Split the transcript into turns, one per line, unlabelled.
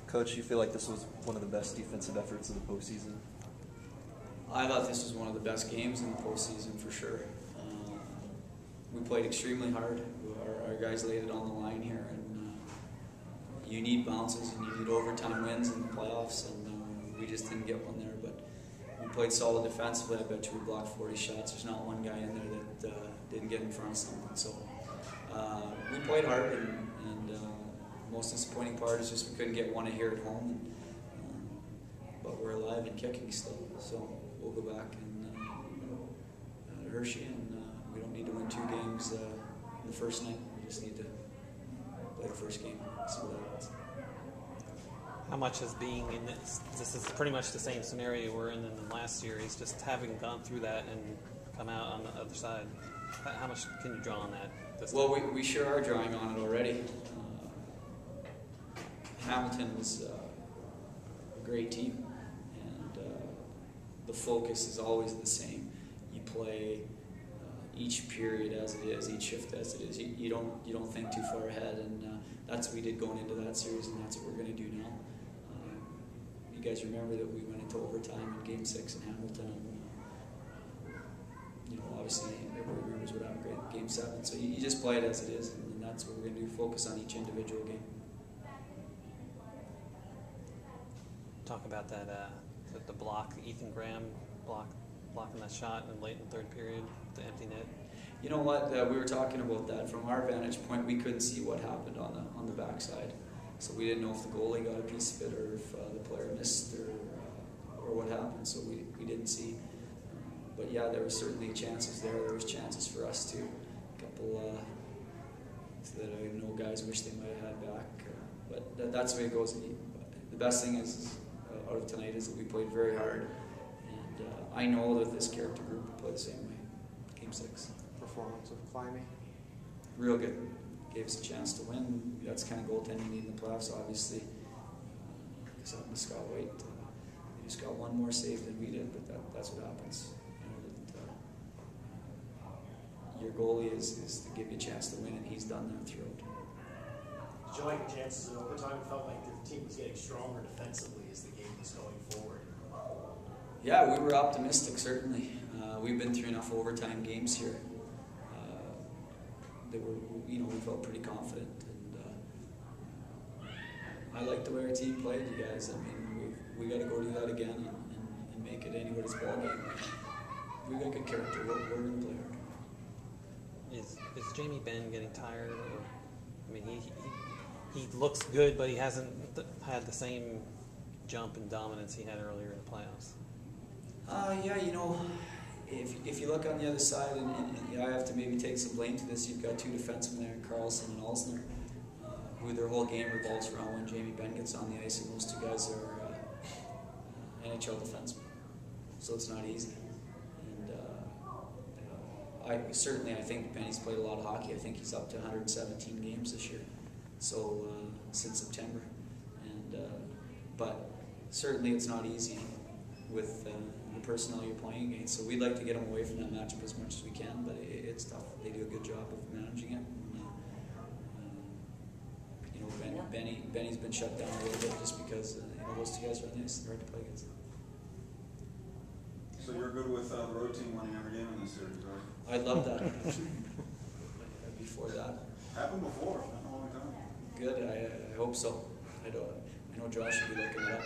Coach, you feel like this was one of the best defensive efforts of the postseason?
I thought this was one of the best games in the postseason for sure. We played extremely hard. Our guys laid it on the line here, and you need bounces and you need overtime wins in the playoffs, and we just didn't get one there. But we played solid defensively. I bet you we blocked 40 shots. There's not one guy in there that didn't get in front of something. So we played hard, and most disappointing part is just we couldn't get one here at home. But we're alive and kicking still, so we'll go back and Hershey, and we don't need to win 2 games in the first night. We just need to play the first game, see what happens.
How much is being in this is pretty much the same scenario we're in the last series, just having gone through that and come out on the other side. How much can you draw on that?
Well, we sure are drawing on it already. Hamilton was a great team, and the focus is always the same. You play each period as it is, each shift as it is. You don't think too far ahead, and that's what we did going into that series, and that's what we're going to do now. You guys remember that we went into overtime in Game 6 in Hamilton, and obviously everybody remembers what happened in Game 7. So you just play it as it is, and that's what we're going to do. Focus on each individual game.
Talk about that the block, Ethan Graham blocking that shot in late in the third period, the empty net.
You know what? We were talking about that from our vantage point. We couldn't see what happened on the backside, so we didn't know if the goalie got a piece of it or if the player missed or what happened. So we didn't see. But yeah, there was certainly chances there. There was chances for us too. A couple that I know guys wish they might have had back. But that's the way it goes. The best thing is out of tonight is that we played very hard, and I know that this character group will play the same way. Game 6.
Performance of Climby?
Real good. Gave us a chance to win. That's the kind of goaltending you need in the playoffs, obviously. Because up with Scott White, they just got one more save than we did, but that's what happens. Your goalie is to give you a chance to win, and he's done that throughout.
Did you like the chances in overtime? It felt like the team was getting stronger defensively as the game was going forward.
Yeah, we were optimistic, certainly. We've been through enough overtime games here. We felt pretty confident, and I like the way our team played, you guys. I mean, we got to go do that again and make it anybody's ball game. We got good character. We're going to play hard.
Is Jamie Benn getting tired? Or, I mean, he looks good, but he hasn't had the same jump and dominance he had earlier in the playoffs.
Yeah, if you look on the other side, and I have to maybe take some blame to this, you've got 2 defensemen there, Carlson and Alsner, who their whole game revolves around when Jamie Benn gets on the ice, and those 2 guys are NHL defensemen. So it's not easy. And I think Benny's played a lot of hockey. I think he's up to 117 games this year. So since September, but certainly it's not easy with the personnel you're playing against. So we'd like to get them away from that matchup as much as we can, but it's tough. They do a good job of managing it. And, Benny's been shut down a little bit just because those 2 guys are on the ice. They're hard to play against.
So you're good with the road team winning every game in this series, right?
I'd love that. Before that.
Happened before, not a long time.
Good. I hope so. I know Josh should be looking it up.